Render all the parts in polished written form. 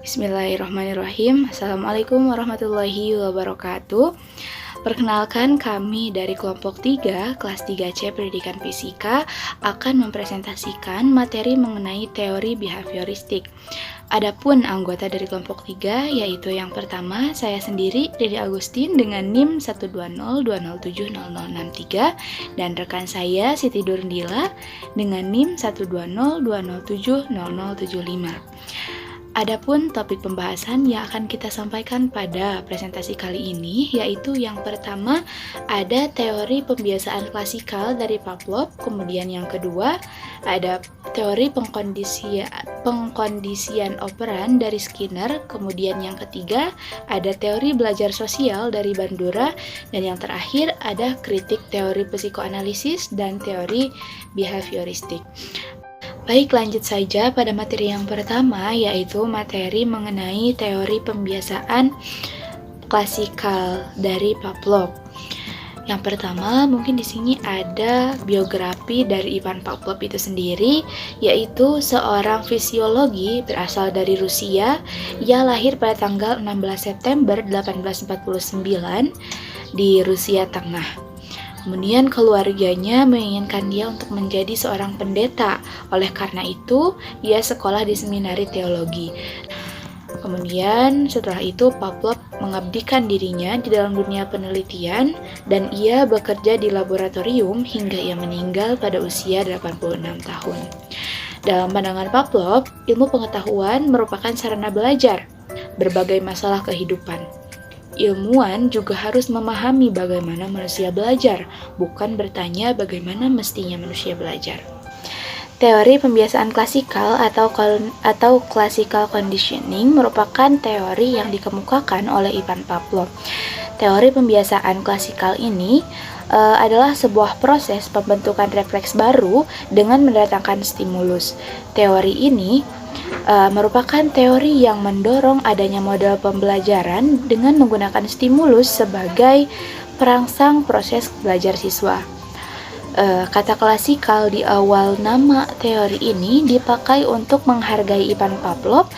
Bismillahirrahmanirrahim. Assalamualaikum warahmatullahi wabarakatuh. Perkenalkan, kami dari kelompok 3, kelas 3C Pendidikan Fisika akan mempresentasikan materi mengenai teori behavioristik. Adapun anggota dari kelompok 3 yaitu yang pertama saya sendiri, Dede Agustin dengan NIM 12020070063 dan rekan saya Siti Durndila dengan NIM 12020070075. Adapun topik pembahasan yang akan kita sampaikan pada presentasi kali ini yaitu yang pertama ada teori pembiasaan klasikal dari Pavlov, kemudian yang kedua ada teori pengkondisian operan dari Skinner, kemudian yang ketiga ada teori belajar sosial dari Bandura, dan yang terakhir ada kritik teori psikoanalisis dan teori behavioristik. Baik, lanjut saja pada materi yang pertama, yaitu materi mengenai teori pembiasaan klasikal dari Pavlov. Yang pertama, mungkin di sini ada biografi dari Ivan Pavlov itu sendiri, yaitu seorang fisiologi berasal dari Rusia. Ia lahir pada tanggal 16 September 1849 di Rusia Tengah. Kemudian keluarganya menginginkan dia untuk menjadi seorang pendeta. Oleh karena itu, ia sekolah di seminari teologi. Kemudian setelah itu Pavlov mengabdikan dirinya di dalam dunia penelitian dan ia bekerja di laboratorium hingga ia meninggal pada usia 86 tahun. Dalam pandangan Pavlov, ilmu pengetahuan merupakan sarana belajar berbagai masalah kehidupan. Ilmuwan juga harus memahami bagaimana manusia belajar, bukan bertanya bagaimana mestinya manusia belajar. Teori pembiasaan klasikal atau classical conditioning merupakan teori yang dikemukakan oleh Ivan Pavlov. Teori pembiasaan klasikal ini adalah sebuah proses pembentukan refleks baru dengan mendatangkan stimulus. Teori ini merupakan teori yang mendorong adanya model pembelajaran dengan menggunakan stimulus sebagai perangsang proses belajar siswa. Kata klasikal di awal nama teori ini dipakai untuk menghargai Ivan Pavlov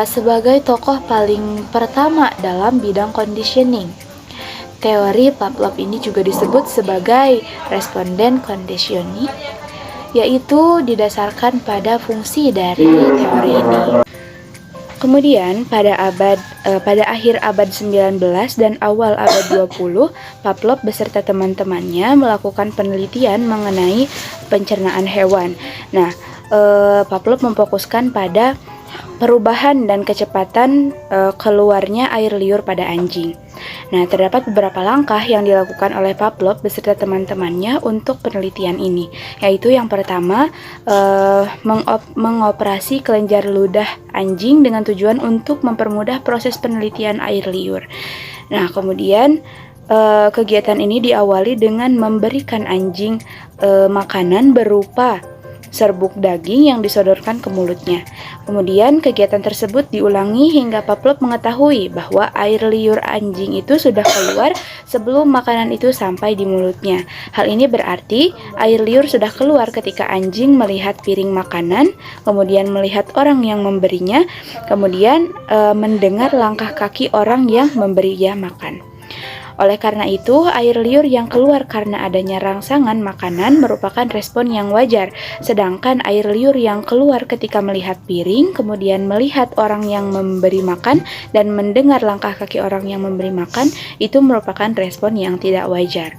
sebagai tokoh paling pertama dalam bidang conditioning. Teori Pavlov ini juga disebut sebagai respondent conditioning, yaitu didasarkan pada fungsi dari teori ini. Kemudian pada akhir abad 19 dan awal abad 20, Pavlov beserta teman-temannya melakukan penelitian mengenai pencernaan hewan. Nah, Pavlov memfokuskan pada perubahan dan kecepatan keluarnya air liur pada anjing. Nah, terdapat beberapa langkah yang dilakukan oleh Pavlov beserta teman-temannya untuk penelitian ini, yaitu yang pertama mengoperasi kelenjar ludah anjing dengan tujuan untuk mempermudah proses penelitian air liur. Nah, kemudian kegiatan ini diawali dengan memberikan anjing makanan berupa serbuk daging yang disodorkan ke mulutnya. Kemudian kegiatan tersebut diulangi hingga Pavlov mengetahui bahwa air liur anjing itu sudah keluar sebelum makanan itu sampai di mulutnya. Hal ini berarti air liur sudah keluar ketika anjing melihat piring makanan, kemudian melihat orang yang memberinya, kemudian mendengar langkah kaki orang yang memberinya makan. Oleh karena itu, air liur yang keluar karena adanya rangsangan makanan merupakan respon yang wajar, sedangkan air liur yang keluar ketika melihat piring, kemudian melihat orang yang memberi makan, dan mendengar langkah kaki orang yang memberi makan, itu merupakan respon yang tidak wajar.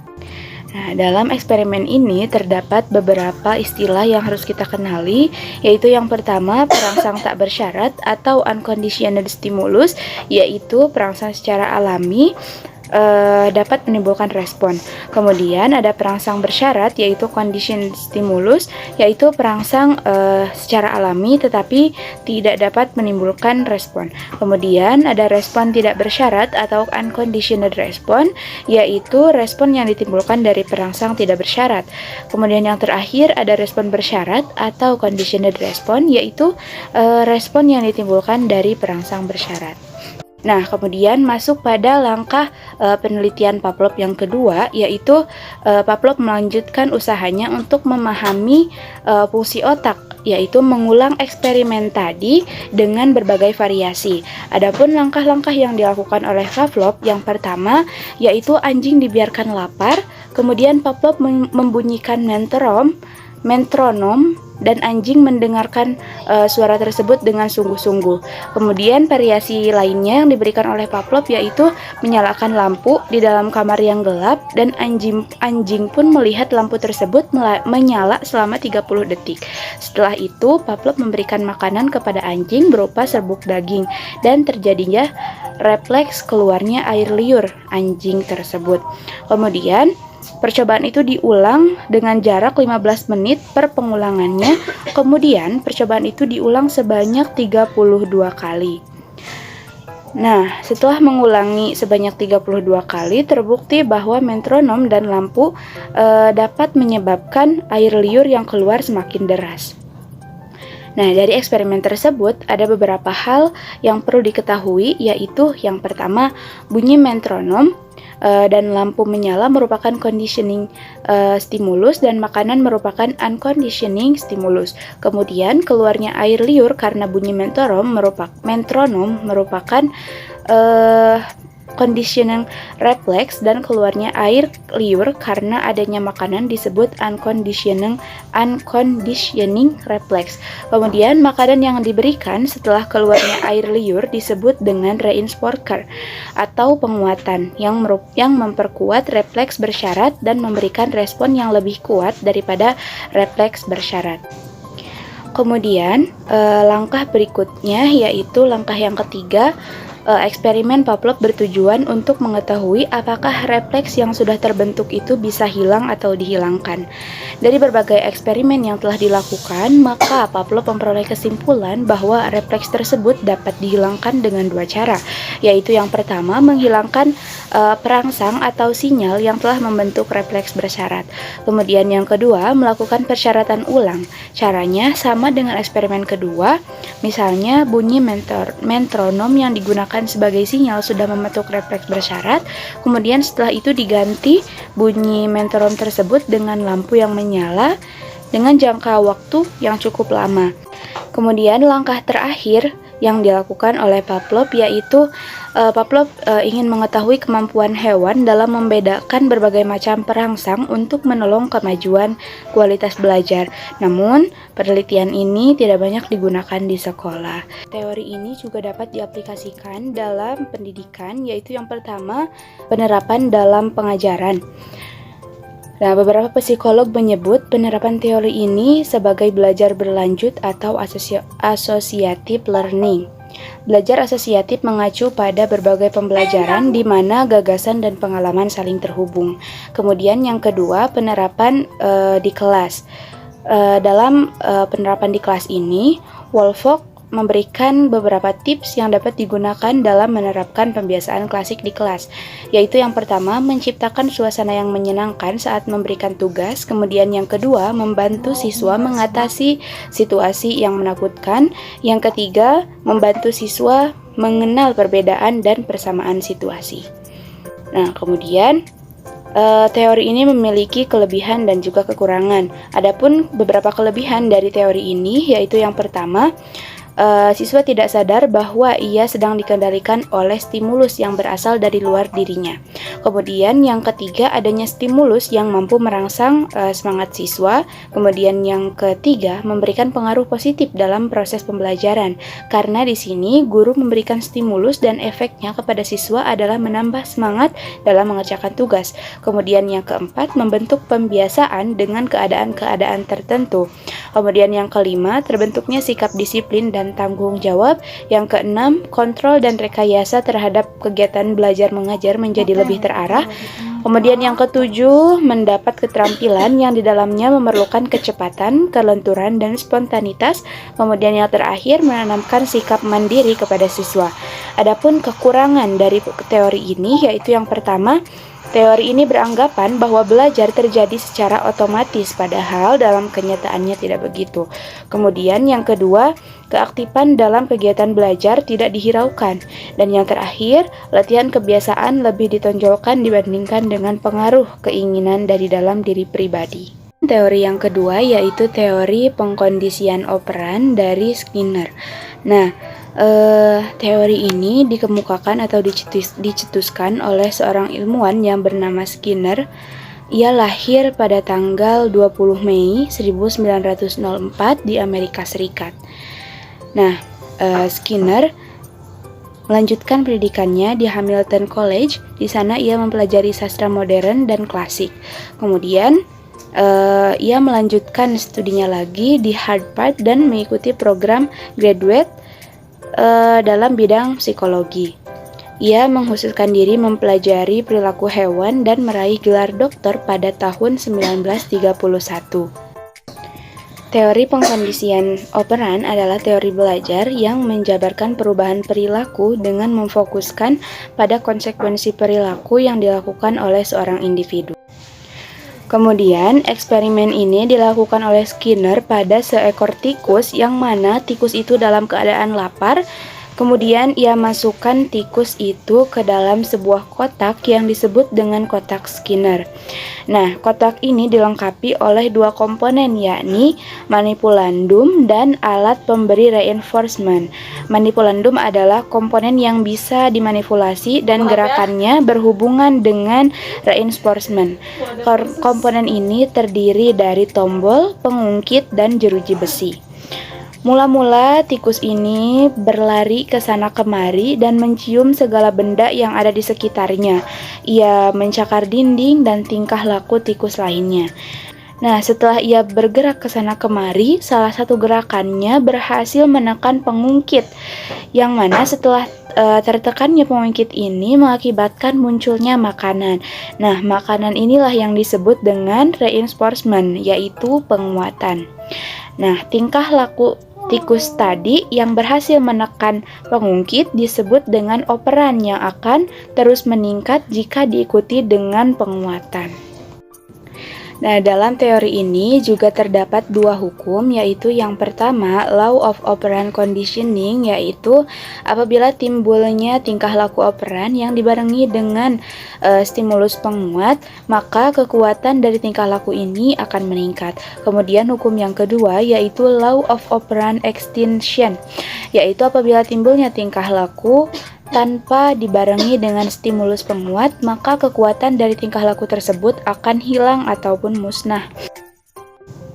Nah, dalam eksperimen ini terdapat beberapa istilah yang harus kita kenali, yaitu yang pertama, perangsang tak bersyarat atau unconditional stimulus, yaitu perangsang secara alami dapat menimbulkan respon. Kemudian ada perangsang bersyarat, yaitu condition stimulus, yaitu perangsang secara alami tetapi tidak dapat menimbulkan respon. Kemudian ada respon tidak bersyarat atau unconditional respon, yaitu respon yang ditimbulkan dari perangsang tidak bersyarat. Kemudian yang terakhir ada respon bersyarat atau conditional respon, yaitu respon yang ditimbulkan dari perangsang bersyarat. Nah, kemudian masuk pada langkah penelitian Pavlov yang kedua, yaitu Pavlov melanjutkan usahanya untuk memahami fungsi otak, yaitu mengulang eksperimen tadi dengan berbagai variasi. Adapun langkah-langkah yang dilakukan oleh Pavlov, yang pertama yaitu anjing dibiarkan lapar, kemudian Pavlov membunyikan metronom dan anjing mendengarkan suara tersebut dengan sungguh-sungguh. Kemudian variasi lainnya yang diberikan oleh Pavlov yaitu menyalakan lampu di dalam kamar yang gelap dan anjing pun melihat lampu tersebut menyala selama 30 detik. Setelah itu Pavlov memberikan makanan kepada anjing berupa serbuk daging dan terjadinya refleks keluarnya air liur anjing tersebut. Kemudian percobaan itu diulang dengan jarak 15 menit per pengulangannya. Kemudian percobaan itu diulang sebanyak 32 kali. Nah, setelah mengulangi sebanyak 32 kali, terbukti bahwa metronom dan lampu dapat menyebabkan air liur yang keluar semakin deras. Nah, dari eksperimen tersebut ada beberapa hal yang perlu diketahui, yaitu yang pertama, bunyi metronom dan lampu menyala merupakan conditioning stimulus dan makanan merupakan unconditioning stimulus. Kemudian keluarnya air liur karena bunyi metronom merupakan conditioning reflex dan keluarnya air liur karena adanya makanan disebut unconditioning reflex. Kemudian makanan yang diberikan setelah keluarnya air liur disebut dengan reinforcer atau penguatan yang memperkuat refleks bersyarat dan memberikan respon yang lebih kuat daripada refleks bersyarat. Kemudian langkah berikutnya yaitu langkah yang ketiga. Eksperimen Pavlov bertujuan untuk mengetahui apakah refleks yang sudah terbentuk itu bisa hilang atau dihilangkan. Dari berbagai eksperimen yang telah dilakukan, maka Pavlov memperoleh kesimpulan bahwa refleks tersebut dapat dihilangkan dengan dua cara, yaitu yang pertama menghilangkan perangsang atau sinyal yang telah membentuk refleks bersyarat. Kemudian yang kedua, melakukan persyaratan ulang. Caranya sama dengan eksperimen kedua, misalnya bunyi metronom yang digunakan sebagai sinyal sudah membentuk refleks bersyarat, kemudian setelah itu diganti bunyi metronom tersebut dengan lampu yang menyala dengan jangka waktu yang cukup lama. Kemudian langkah terakhir yang dilakukan oleh Pavlov yaitu Pavlov ingin mengetahui kemampuan hewan dalam membedakan berbagai macam perangsang untuk menolong kemajuan kualitas belajar. Namun, penelitian ini tidak banyak digunakan di sekolah. Teori ini juga dapat diaplikasikan dalam pendidikan, yaitu yang pertama, penerapan dalam pengajaran. Nah, beberapa psikolog menyebut penerapan teori ini sebagai belajar berlanjut atau associative learning. Belajar asosiatif mengacu pada berbagai pembelajaran di mana gagasan dan pengalaman saling terhubung. Kemudian yang kedua, penerapan di kelas. Dalam penerapan di kelas ini, Woolfolk memberikan beberapa tips yang dapat digunakan dalam menerapkan pembiasaan klasik di kelas, yaitu yang pertama, menciptakan suasana yang menyenangkan saat memberikan tugas. Kemudian yang kedua, membantu siswa mengatasi situasi yang menakutkan. Yang ketiga, membantu siswa mengenal perbedaan dan persamaan situasi. Nah, kemudian teori ini memiliki kelebihan dan juga kekurangan. Adapun beberapa kelebihan dari teori ini yaitu yang pertama, siswa tidak sadar bahwa ia sedang dikendalikan oleh stimulus yang berasal dari luar dirinya. Kemudian yang ketiga, adanya stimulus yang mampu merangsang semangat siswa. Kemudian yang ketiga, memberikan pengaruh positif dalam proses pembelajaran. Karena di sini guru memberikan stimulus dan efeknya kepada siswa adalah menambah semangat dalam mengerjakan tugas. Kemudian yang keempat, membentuk pembiasaan dengan keadaan-keadaan tertentu. Kemudian yang kelima, terbentuknya sikap disiplin dan tanggung jawab. Yang keenam, kontrol dan rekayasa terhadap kegiatan belajar mengajar menjadi lebih terarah. Kemudian yang ketujuh, mendapat keterampilan yang di dalamnya memerlukan kecepatan, kelenturan, dan spontanitas. Kemudian yang terakhir, menanamkan sikap mandiri kepada siswa. Adapun kekurangan dari teori ini yaitu yang pertama, Teori ini beranggapan bahwa belajar terjadi secara otomatis, padahal dalam kenyataannya tidak begitu. Kemudian yang kedua, keaktifan dalam kegiatan belajar tidak dihiraukan. Dan yang terakhir, latihan kebiasaan lebih ditonjolkan dibandingkan dengan pengaruh keinginan dari dalam diri pribadi. Teori yang kedua yaitu teori pengkondisian operan dari Skinner. Nah, teori ini dikemukakan atau dicetuskan oleh seorang ilmuwan yang bernama Skinner. Ia lahir pada tanggal 20 Mei 1904 di Amerika Serikat. Nah, Skinner melanjutkan pendidikannya di Hamilton College. Di sana ia mempelajari sastra modern dan klasik. Kemudian ia melanjutkan studinya lagi di Harvard dan mengikuti program graduate dalam bidang psikologi. Ia mengkhususkan diri mempelajari perilaku hewan dan meraih gelar doktor pada tahun 1931. Teori pengkondisian operan adalah teori belajar yang menjabarkan perubahan perilaku dengan memfokuskan pada konsekuensi perilaku yang dilakukan oleh seorang individu. Kemudian, eksperimen ini dilakukan oleh Skinner pada seekor tikus yang mana tikus itu dalam keadaan lapar. Kemudian ia masukkan tikus itu ke dalam sebuah kotak yang disebut dengan kotak Skinner. Nah, kotak ini dilengkapi oleh dua komponen, yakni manipulandum dan alat pemberi reinforcement. Manipulandum adalah komponen yang bisa dimanipulasi dan gerakannya berhubungan dengan reinforcement. Komponen ini terdiri dari tombol, pengungkit, dan jeruji besi. Mula-mula tikus ini berlari ke sana kemari dan mencium segala benda yang ada di sekitarnya. Ia mencakar dinding dan tingkah laku tikus lainnya. Nah, setelah ia bergerak ke sana kemari, salah satu gerakannya berhasil menekan pengungkit, yang mana setelah tertekannya pengungkit ini mengakibatkan munculnya makanan. Nah, makanan inilah yang disebut dengan reinforcement, yaitu penguatan. Nah, tingkah laku tikus tadi yang berhasil menekan pengungkit disebut dengan operan yang akan terus meningkat jika diikuti dengan penguatan. Nah, dalam teori ini juga terdapat dua hukum, yaitu yang pertama, law of operant conditioning, yaitu apabila timbulnya tingkah laku operan yang dibarengi dengan stimulus penguat, maka kekuatan dari tingkah laku ini akan meningkat. Kemudian hukum yang kedua, yaitu law of operant extinction, yaitu apabila timbulnya tingkah laku tanpa dibarengi dengan stimulus penguat, maka kekuatan dari tingkah laku tersebut akan hilang ataupun musnah.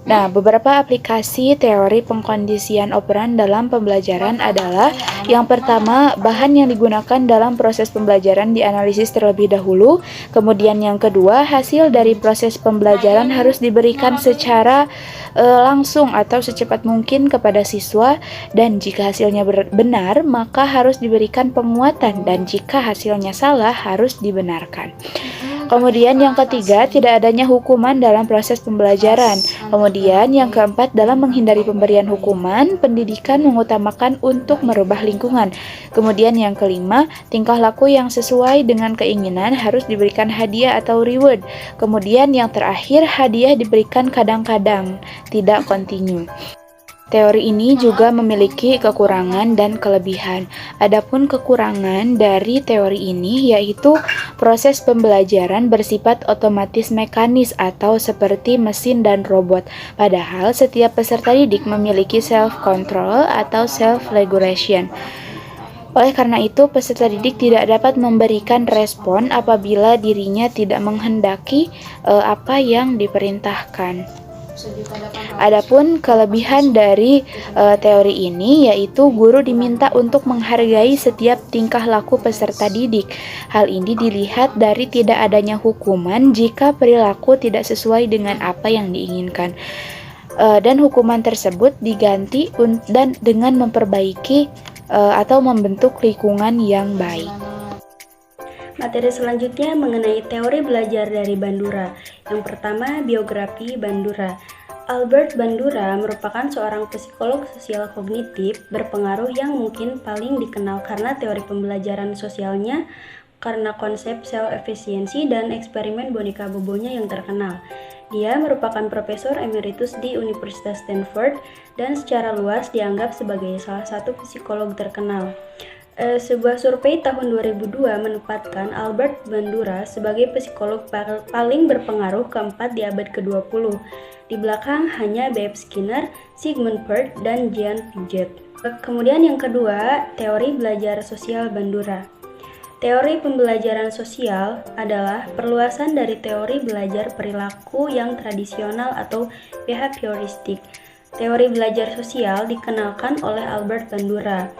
Nah, beberapa aplikasi teori pengkondisian operan dalam pembelajaran adalah yang pertama, bahan yang digunakan dalam proses pembelajaran dianalisis terlebih dahulu. Kemudian yang kedua, hasil dari proses pembelajaran harus diberikan secara langsung atau secepat mungkin kepada siswa, dan jika hasilnya benar, maka harus diberikan penguatan, dan jika hasilnya salah, harus dibenarkan. Kemudian yang ketiga, tidak adanya hukuman dalam proses pembelajaran. Kemudian yang keempat, dalam menghindari pemberian hukuman, pendidikan mengutamakan untuk merubah lingkungan. Kemudian yang kelima, tingkah laku yang sesuai dengan keinginan harus diberikan hadiah atau reward. Kemudian yang terakhir, hadiah diberikan kadang-kadang, tidak kontinu. Teori ini juga memiliki kekurangan dan kelebihan. Adapun kekurangan dari teori ini yaitu proses pembelajaran bersifat otomatis mekanis atau seperti mesin dan robot. Padahal setiap peserta didik memiliki self-control atau self-regulation. Oleh karena itu, peserta didik tidak dapat memberikan respon apabila dirinya tidak menghendaki apa yang diperintahkan. Adapun kelebihan dari teori ini yaitu guru diminta untuk menghargai setiap tingkah laku peserta didik. Hal ini dilihat dari tidak adanya hukuman jika perilaku tidak sesuai dengan apa yang diinginkan. Dan hukuman tersebut diganti dan dengan memperbaiki atau membentuk lingkungan yang baik. Materi selanjutnya mengenai teori belajar dari Bandura. Yang pertama, biografi Bandura. Albert Bandura merupakan seorang psikolog sosial kognitif berpengaruh yang mungkin paling dikenal karena teori pembelajaran sosialnya karena konsep sel efisiensi dan eksperimen boneka bobonya yang terkenal. Dia merupakan profesor emeritus di Universitas Stanford dan secara luas dianggap sebagai salah satu psikolog terkenal. Sebuah survei tahun 2002 menempatkan Albert Bandura sebagai psikolog paling berpengaruh keempat di abad ke-20. Di belakang hanya B.F. Skinner, Sigmund Freud, dan Jean Piaget. Kemudian yang kedua, teori belajar sosial Bandura. Teori pembelajaran sosial adalah perluasan dari teori belajar perilaku yang tradisional atau behavioristik. Teori belajar sosial dikenalkan oleh Albert Bandura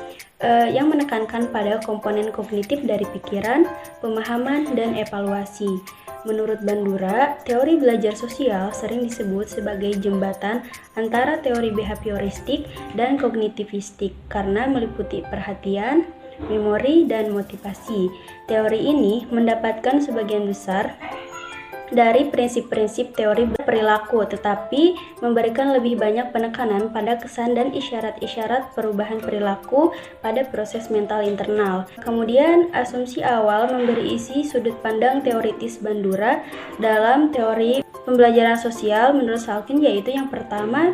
yang menekankan pada komponen kognitif dari pikiran, pemahaman, dan evaluasi. Menurut Bandura, teori belajar sosial sering disebut sebagai jembatan antara teori behavioristik dan kognitivistik karena meliputi perhatian, memori, dan motivasi. Teori ini mendapatkan sebagian besar dari prinsip-prinsip teori perilaku, tetapi memberikan lebih banyak penekanan pada kesan dan isyarat-isyarat perubahan perilaku pada proses mental internal. Kemudian, asumsi awal memberi isi sudut pandang teoritis Bandura dalam teori pembelajaran sosial menurut Salkin, yaitu yang pertama,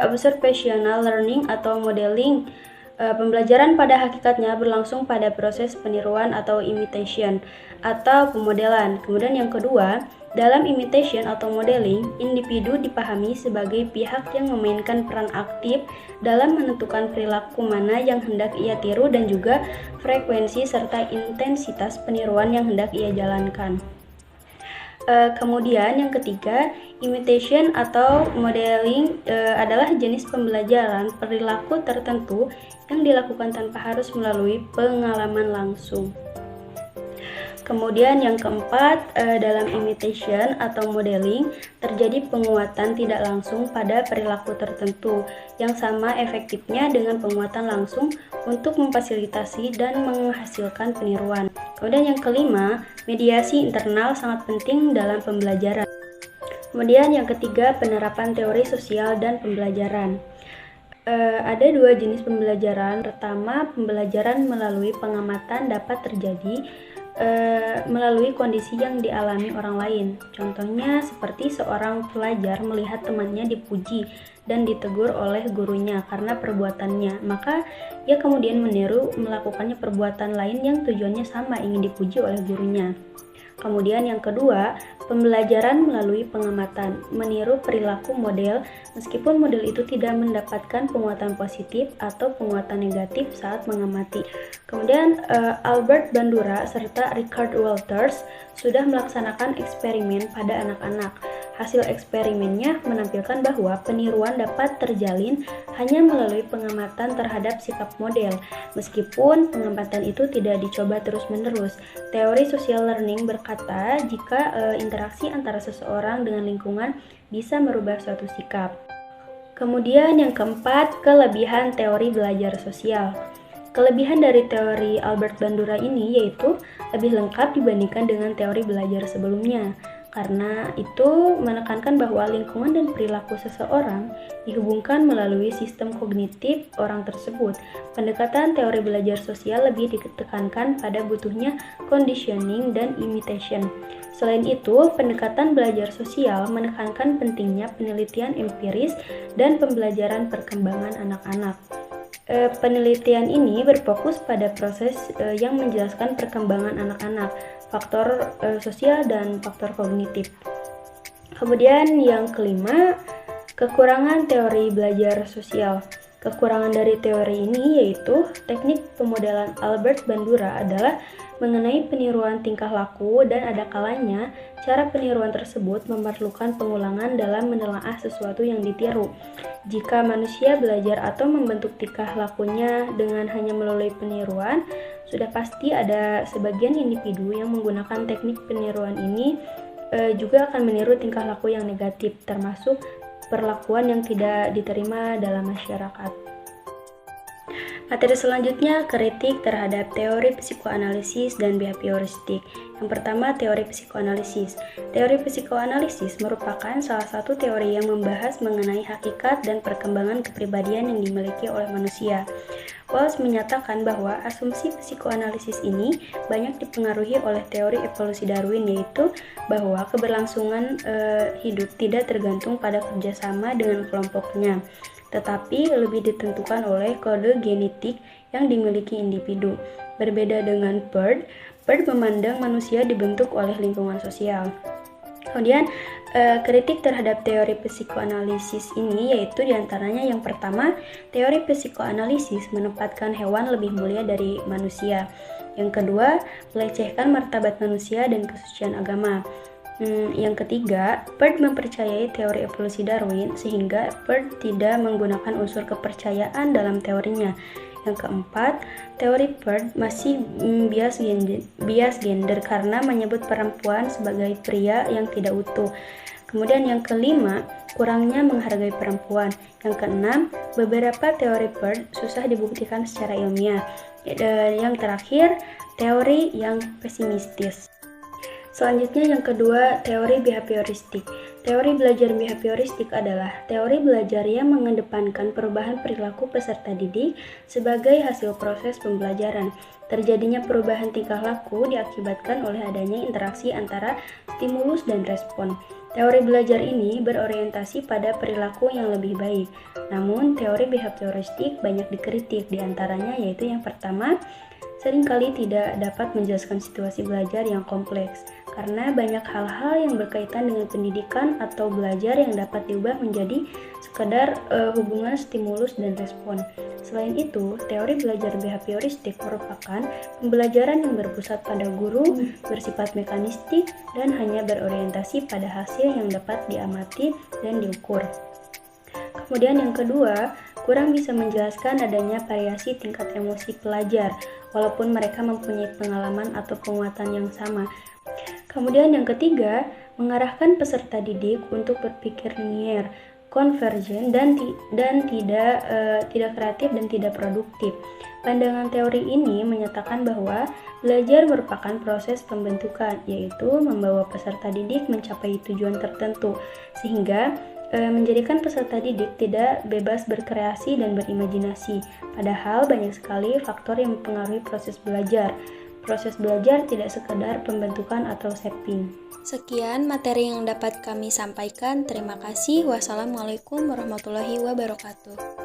observational learning atau modeling. Pembelajaran pada hakikatnya berlangsung pada proses peniruan atau imitation atau pemodelan. Kemudian yang kedua, dalam imitation atau modeling, individu dipahami sebagai pihak yang memainkan peran aktif dalam menentukan perilaku mana yang hendak ia tiru dan juga frekuensi serta intensitas peniruan yang hendak ia jalankan. Kemudian yang ketiga, imitation atau modeling adalah jenis pembelajaran perilaku tertentu yang dilakukan tanpa harus melalui pengalaman langsung. Kemudian yang keempat, dalam imitation atau modeling terjadi penguatan tidak langsung pada perilaku tertentu yang sama efektifnya dengan penguatan langsung untuk memfasilitasi dan menghasilkan peniruan. Kemudian yang kelima, mediasi internal sangat penting dalam pembelajaran. Kemudian yang ketiga, penerapan teori sosial dan pembelajaran. Ada dua jenis pembelajaran. Pertama, pembelajaran melalui pengamatan dapat terjadi melalui kondisi yang dialami orang lain. Contohnya seperti seorang pelajar melihat temannya dipuji dan ditegur oleh gurunya karena perbuatannya, maka ia kemudian meniru melakukannya perbuatan lain yang tujuannya sama, ingin dipuji oleh gurunya. Kemudian yang kedua, pembelajaran melalui pengamatan, meniru perilaku model meskipun model itu tidak mendapatkan penguatan positif atau penguatan negatif saat mengamati. Kemudian Albert Bandura serta Richard Walters sudah melaksanakan eksperimen pada anak-anak. Hasil eksperimennya menampilkan bahwa peniruan dapat terjalin hanya melalui pengamatan terhadap sikap model, meskipun pengamatan itu tidak dicoba terus-menerus. Teori social learning berkata jika interaksi antara seseorang dengan lingkungan bisa merubah suatu sikap. Kemudian yang keempat, kelebihan teori belajar sosial. Kelebihan dari teori Albert Bandura ini yaitu lebih lengkap dibandingkan dengan teori belajar sebelumnya. Karena itu menekankan bahwa lingkungan dan perilaku seseorang dihubungkan melalui sistem kognitif orang tersebut. Pendekatan teori belajar sosial lebih ditekankan pada butuhnya conditioning dan imitation. Selain itu, pendekatan belajar sosial menekankan pentingnya penelitian empiris dan pembelajaran perkembangan anak-anak. Penelitian ini berfokus pada proses yang menjelaskan perkembangan anak-anak, faktor sosial dan faktor kognitif. Kemudian yang kelima, kekurangan teori belajar sosial. Kekurangan dari teori ini yaitu teknik pemodelan Albert Bandura adalah mengenai peniruan tingkah laku dan ada kalanya cara peniruan tersebut memerlukan pengulangan dalam menelaah sesuatu yang ditiru. Jika manusia belajar atau membentuk tingkah lakunya dengan hanya melalui peniruan, sudah pasti ada sebagian individu yang menggunakan teknik peniruan ini juga akan meniru tingkah laku yang negatif, termasuk perlakuan yang tidak diterima dalam masyarakat. Materi selanjutnya, kritik terhadap teori psikoanalisis dan behavioristik. Yang pertama, teori psikoanalisis. Teori psikoanalisis merupakan salah satu teori yang membahas mengenai hakikat dan perkembangan kepribadian yang dimiliki oleh manusia. Walsh menyatakan bahwa asumsi psikoanalisis ini banyak dipengaruhi oleh teori evolusi Darwin, yaitu bahwa keberlangsungan hidup tidak tergantung pada kerjasama dengan kelompoknya, tetapi lebih ditentukan oleh kode genetik yang dimiliki individu. Berbeda dengan Peirce memandang manusia dibentuk oleh lingkungan sosial. Kemudian kritik terhadap teori psikoanalisis ini yaitu diantaranya yang pertama, teori psikoanalisis menempatkan hewan lebih mulia dari manusia. Yang kedua, melecehkan martabat manusia dan kesucian agama. Yang ketiga, Peirce mempercayai teori evolusi Darwin sehingga Peirce tidak menggunakan unsur kepercayaan dalam teorinya. Yang keempat, teori Peirce masih bias gender karena menyebut perempuan sebagai pria yang tidak utuh. Kemudian yang kelima, kurangnya menghargai perempuan. Yang keenam, beberapa teori Peirce susah dibuktikan secara ilmiah. Yang terakhir, teori yang pesimistis. Selanjutnya yang kedua, teori behavioristik. Teori belajar behavioristik adalah teori belajar yang mengedepankan perubahan perilaku peserta didik sebagai hasil proses pembelajaran. Terjadinya perubahan tingkah laku diakibatkan oleh adanya interaksi antara stimulus dan respon. Teori belajar ini berorientasi pada perilaku yang lebih baik. Namun, teori behavioristik banyak dikritik, diantaranya yaitu yang pertama, seringkali tidak dapat menjelaskan situasi belajar yang kompleks, karena banyak hal-hal yang berkaitan dengan pendidikan atau belajar yang dapat diubah menjadi sekedar hubungan stimulus dan respon. Selain itu, teori belajar behavioristik merupakan pembelajaran yang berpusat pada guru, bersifat mekanistik, dan hanya berorientasi pada hasil yang dapat diamati dan diukur. Kemudian yang kedua, kurang bisa menjelaskan adanya variasi tingkat emosi pelajar, walaupun mereka mempunyai pengalaman atau penguatan yang sama. Kemudian yang ketiga, mengarahkan peserta didik untuk berpikir linear, konvergen, dan tidak kreatif dan tidak produktif. Pandangan teori ini menyatakan bahwa belajar merupakan proses pembentukan, yaitu membawa peserta didik mencapai tujuan tertentu, sehingga menjadikan peserta didik tidak bebas berkreasi dan berimajinasi. Padahal banyak sekali faktor yang mempengaruhi proses belajar. Proses belajar tidak sekedar pembentukan atau shaping. Sekian materi yang dapat kami sampaikan. Terima kasih. Wassalamualaikum warahmatullahi wabarakatuh.